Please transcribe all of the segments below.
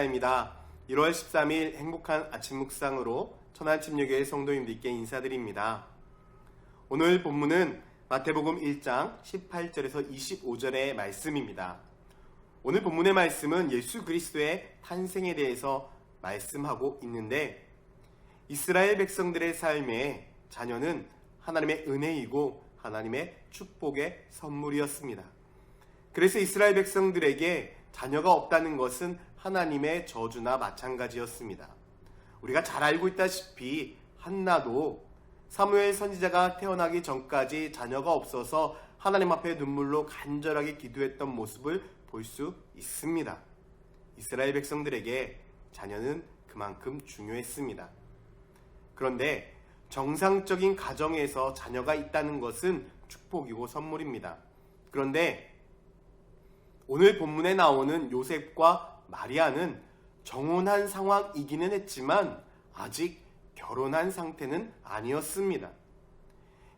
목사입니다. 1월 13일 행복한 아침 묵상으로 천안침례교회 성도님들께 인사드립니다. 오늘 본문은 마태복음 1장 18절에서 25절의 말씀입니다. 오늘 본문의 말씀은 예수 그리스도의 탄생에 대해서 말씀하고 있는데, 이스라엘 백성들의 삶에 자녀는 하나님의 은혜이고 하나님의 축복의 선물이었습니다. 그래서 이스라엘 백성들에게 자녀가 없다는 것은 하나님의 저주나 마찬가지였습니다. 우리가 잘 알고 있다시피 한나도 사무엘 선지자가 태어나기 전까지 자녀가 없어서 하나님 앞에 눈물로 간절하게 기도했던 모습을 볼 수 있습니다. 이스라엘 백성들에게 자녀는 그만큼 중요했습니다. 그런데 정상적인 가정에서 자녀가 있다는 것은 축복이고 선물입니다. 그런데 오늘 본문에 나오는 요셉과 마리아는 정혼한 상황이기는 했지만 아직 결혼한 상태는 아니었습니다.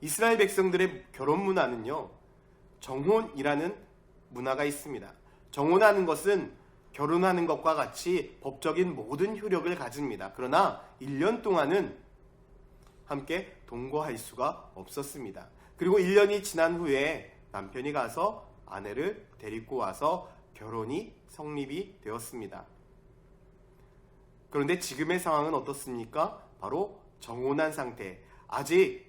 이스라엘 백성들의 결혼 문화는요, 정혼이라는 문화가 있습니다. 정혼하는 것은 결혼하는 것과 같이 법적인 모든 효력을 가집니다. 그러나 1년 동안은 함께 동거할 수가 없었습니다. 그리고 1년이 지난 후에 남편이 가서 아내를 데리고 와서 결혼이 성립이 되었습니다. 그런데 지금의 상황은 어떻습니까? 바로 정혼한 상태, 아직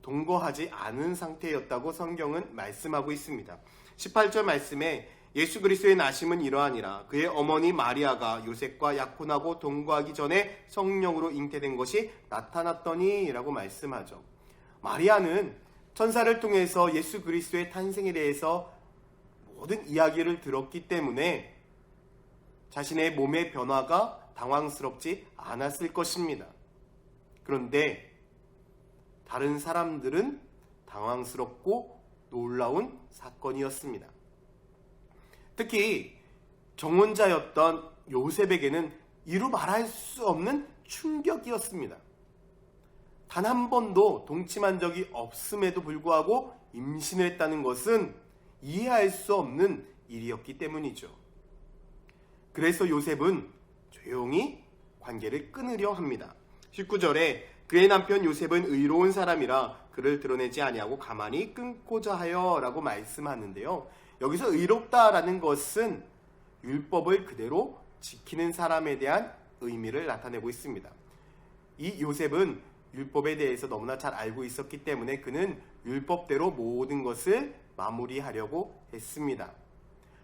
동거하지 않은 상태였다고 성경은 말씀하고 있습니다. 18절 말씀에 예수 그리스도의 나심은 이러하니라. 그의 어머니 마리아가 요셉과 약혼하고 동거하기 전에 성령으로 잉태된 것이 나타났더니 라고 말씀하죠. 마리아는 천사를 통해서 예수 그리스도의 탄생에 대해서 모든 이야기를 들었기 때문에 자신의 몸의 변화가 당황스럽지 않았을 것입니다. 그런데 다른 사람들은 당황스럽고 놀라운 사건이었습니다. 특히 정혼자였던 요셉에게는 이루 말할 수 없는 충격이었습니다. 단 한 번도 동침한 적이 없음에도 불구하고 임신을 했다는 것은 이해할 수 없는 일이었기 때문이죠. 그래서 요셉은 조용히 관계를 끊으려 합니다. 19절에 그의 남편 요셉은 의로운 사람이라 그를 드러내지 아니하고 가만히 끊고자 하여 라고 말씀하는데요. 여기서 의롭다라는 것은 율법을 그대로 지키는 사람에 대한 의미를 나타내고 있습니다. 이 요셉은 율법에 대해서 너무나 잘 알고 있었기 때문에 그는 율법대로 모든 것을 마무리하려고 했습니다.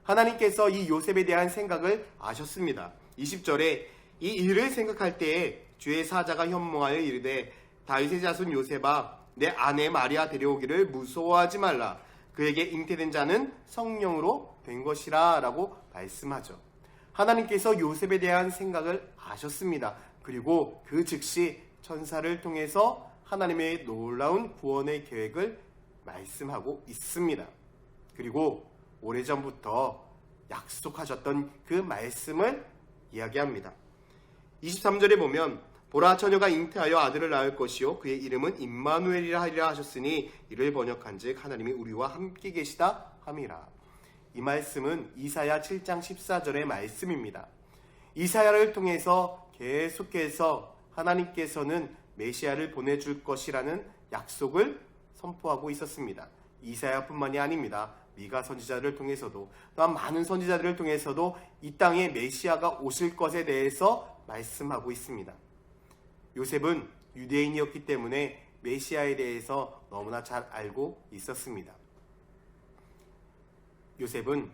하나님께서 이 요셉에 대한 생각을 아셨습니다. 20절에 이 일을 생각할 때에 주의 사자가 현몽하여 이르되 다윗의 자손 요셉아 내 아내 마리아 데려오기를 무서워하지 말라. 그에게 잉태된 자는 성령으로 된 것이라 라고 말씀하죠. 하나님께서 요셉에 대한 생각을 아셨습니다. 그리고 그 즉시 천사를 통해서 하나님의 놀라운 구원의 계획을 말씀하고 있습니다. 그리고 오래전부터 약속하셨던 그 말씀을 이야기합니다. 23절에 보면 보라 처녀가 잉태하여 아들을 낳을 것이요 그의 이름은 임마누엘이라 하리라 하셨으니 이를 번역한즉 하나님이 우리와 함께 계시다 함이라. 이 말씀은 이사야 7장 14절의 말씀입니다. 이사야를 통해서 계속해서 하나님께서는 메시아를 보내줄 것이라는 약속을 선포하고 있었습니다. 이사야뿐만이 아닙니다. 미가 선지자를 통해서도 또한 많은 선지자들을 통해서도 이 땅에 메시아가 오실 것에 대해서 말씀하고 있습니다. 요셉은 유대인이었기 때문에 메시아에 대해서 너무나 잘 알고 있었습니다. 요셉은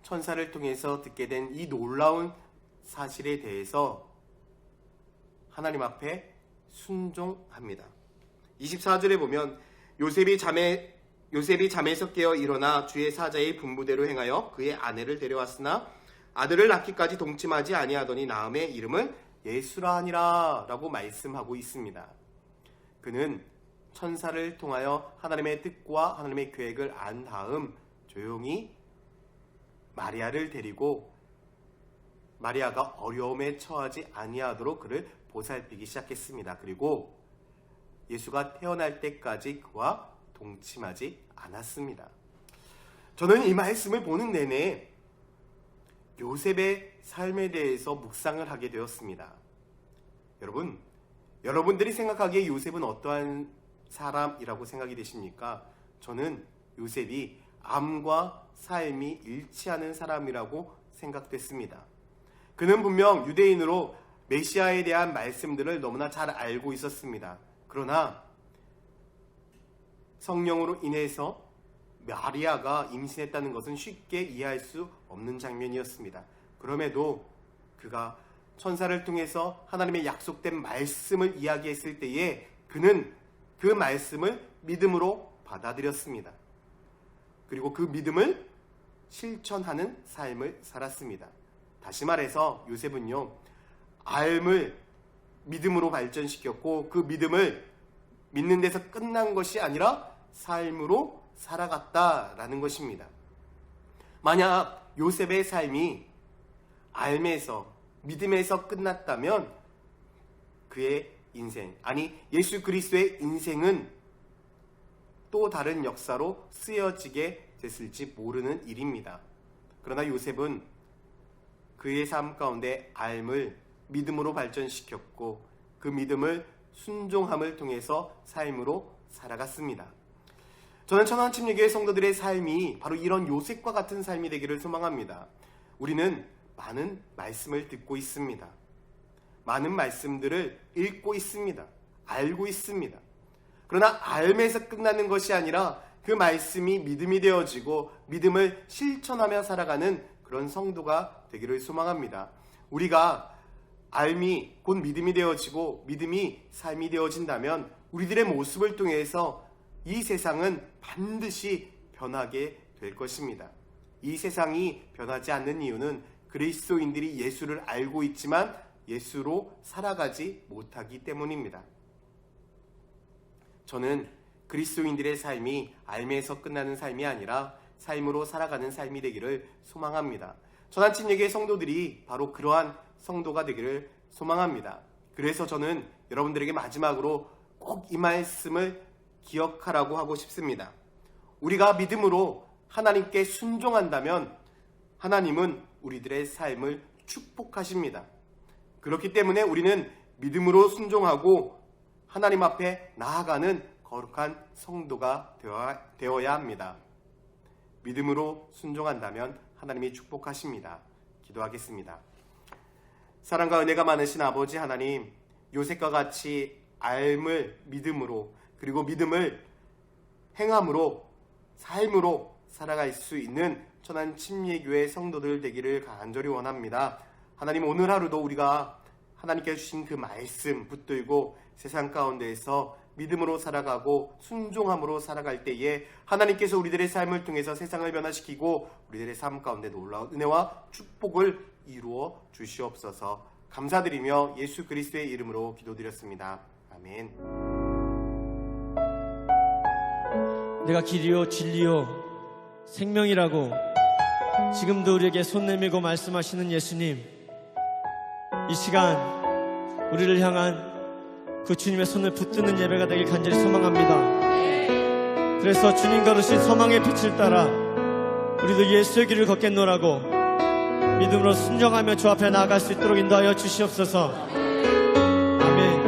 천사를 통해서 듣게 된 이 놀라운 사실에 대해서 하나님 앞에 순종합니다. 24절에 보면 요셉이 잠에서 깨어 일어나 주의 사자의 분부대로 행하여 그의 아내를 데려왔으나 아들을 낳기까지 동침하지 아니하더니 낳음의 이름을 예수라 하니라 라고 말씀하고 있습니다. 그는 천사를 통하여 하나님의 뜻과 하나님의 계획을 안 다음 조용히 마리아를 데리고 마리아가 어려움에 처하지 아니하도록 그를 보살피기 시작했습니다. 그리고 예수가 태어날 때까지 그와 동침하지 않았습니다. 저는 이 말씀을 보는 내내 요셉의 삶에 대해서 묵상을 하게 되었습니다. 여러분들이 생각하기에 요셉은 어떠한 사람이라고 생각이 되십니까? 저는 요셉이 암과 삶이 일치하는 사람이라고 생각됐습니다. 그는 분명 유대인으로 메시아에 대한 말씀들을 너무나 잘 알고 있었습니다. 그러나 성령으로 인해서 마리아가 임신했다는 것은 쉽게 이해할 수 없는 장면이었습니다. 그럼에도 그가 천사를 통해서 하나님의 약속된 말씀을 이야기했을 때에 그는 그 말씀을 믿음으로 받아들였습니다. 그리고 그 믿음을 실천하는 삶을 살았습니다. 다시 말해서 요셉은요, 알을 믿음으로 발전시켰고 그 믿음을 믿는 데서 끝난 것이 아니라 삶으로 살아갔다라는 것입니다. 만약 요셉의 삶이 알에서 믿음에서 끝났다면 그의 인생, 아니 예수 그리스도의 인생은 또 다른 역사로 쓰여지게 됐을지 모르는 일입니다. 그러나 요셉은 그의 삶 가운데 알을 믿음으로 발전시켰고 그 믿음을 순종함을 통해서 삶으로 살아갔습니다. 저는 천안침례교회 성도들의 삶이 바로 이런 요셉과 같은 삶이 되기를 소망합니다. 우리는 많은 말씀을 듣고 있습니다. 많은 말씀들을 읽고 있습니다. 알고 있습니다. 그러나 알면서 끝나는 것이 아니라 그 말씀이 믿음이 되어지고 믿음을 실천하며 살아가는 그런 성도가 되기를 소망합니다. 우리가 알미 곧 믿음이 되어지고 믿음이 삶이 되어진다면 우리들의 모습을 통해서 이 세상은 반드시 변하게 될 것입니다. 이 세상이 변하지 않는 이유는 그리스도인들이 예수를 알고 있지만 예수로 살아가지 못하기 때문입니다. 저는 그리스도인들의 삶이 알면서 끝나는 삶이 아니라 삶으로 살아가는 삶이 되기를 소망합니다. 천안침례교회 성도들이 바로 그러한 성도가 되기를 소망합니다. 그래서 저는 여러분들에게 마지막으로 꼭 이 말씀을 기억하라고 하고 싶습니다. 우리가 믿음으로 하나님께 순종한다면 하나님은 우리들의 삶을 축복하십니다. 그렇기 때문에 우리는 믿음으로 순종하고 하나님 앞에 나아가는 거룩한 성도가 되어야 합니다. 믿음으로 순종한다면 하나님이 축복하십니다. 기도하겠습니다. 사랑과 은혜가 많으신 아버지 하나님, 요셉과 같이 알을 믿음으로 그리고 믿음을 행함으로 삶으로 살아갈 수 있는 천안침례교회 성도들 되기를 간절히 원합니다. 하나님, 오늘 하루도 우리가 하나님께 주신 그 말씀 붙들고 세상 가운데에서 믿음으로 살아가고 순종함으로 살아갈 때에 하나님께서 우리들의 삶을 통해서 세상을 변화시키고 우리들의 삶 가운데 놀라운 은혜와 축복을 이루어 주시옵소서. 감사드리며 예수 그리스도의 이름으로 기도드렸습니다. 아멘. 내가 길이요 진리요 생명이라고 지금도 우리에게 손 내밀고 말씀하시는 예수님, 이 시간 우리를 향한 그 주님의 손을 붙드는 예배가 되길 간절히 소망합니다. 그래서 주님 걸으신 서망의 빛을 따라 우리도 예수의 길을 걷겠노라고 믿음으로 순종하며 주 앞에 나아갈 수 있도록 인도하여 주시옵소서. 아멘.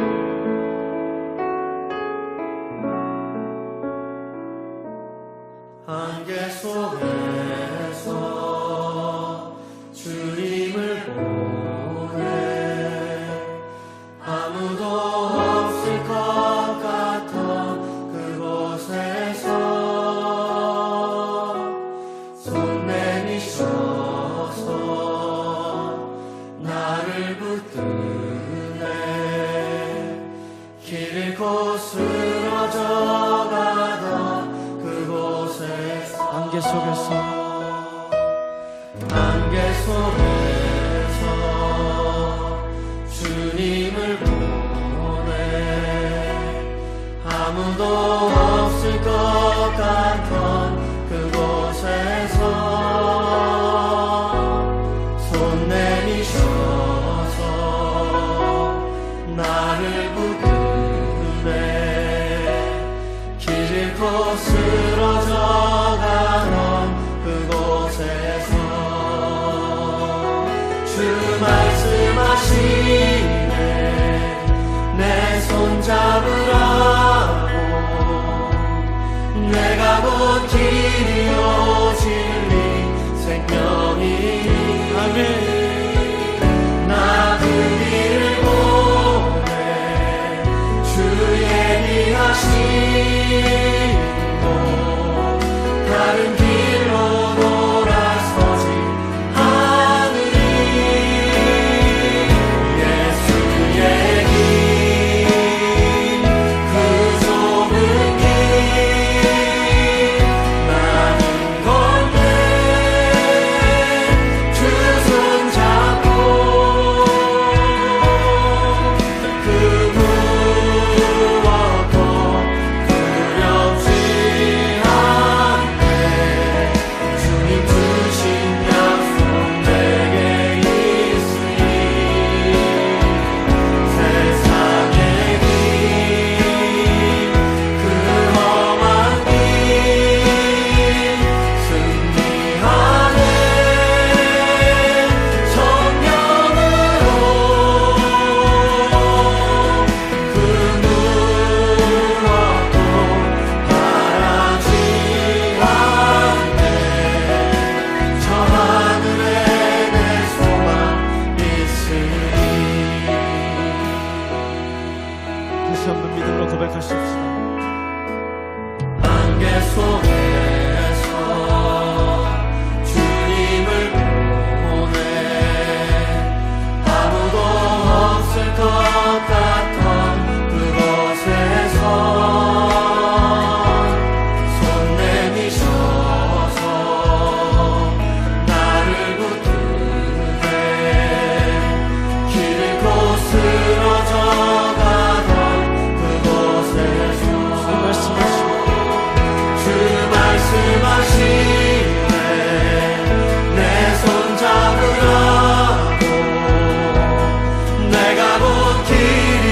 안개 속에서 주님을 보내 아무도 없을 것 같던 그곳에서 손 내미셔서 나를 붙드네 길 잃고 쓰러져가던 안개 속에서 주님을 보내 아무도 없을 것 같던 그곳에서 손 내미셔서 나를 붙드네 길 잃고 쓰러져가던 길이요 진리 생명이니 아멘. 나 그 길을 보내 주 예비하시고 다른 길로 돌아서지 않으리 예수의 길 그 좁은 길 나는 건데 주 손 잡고 그 무엇도 두렵지 않네 주님 주신 약속 내게 있으니 세상의 길 그 험한 길 승리하네 성령으로 그 무엇도 바라지 않네 저 하늘에 내 소망 있으니 다시 한번 믿음으로 고백하십시다. 안개 속에서 주님을 보내 아무도 없을 것 같던 그곳에서 손 내미셔서 나를 붙드네 길 잃고 쓰러져 가던 그곳에서 말씀하시고 주 말씀하시네 내 손 잡으라고 내가 곧 길이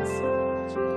주옵소서.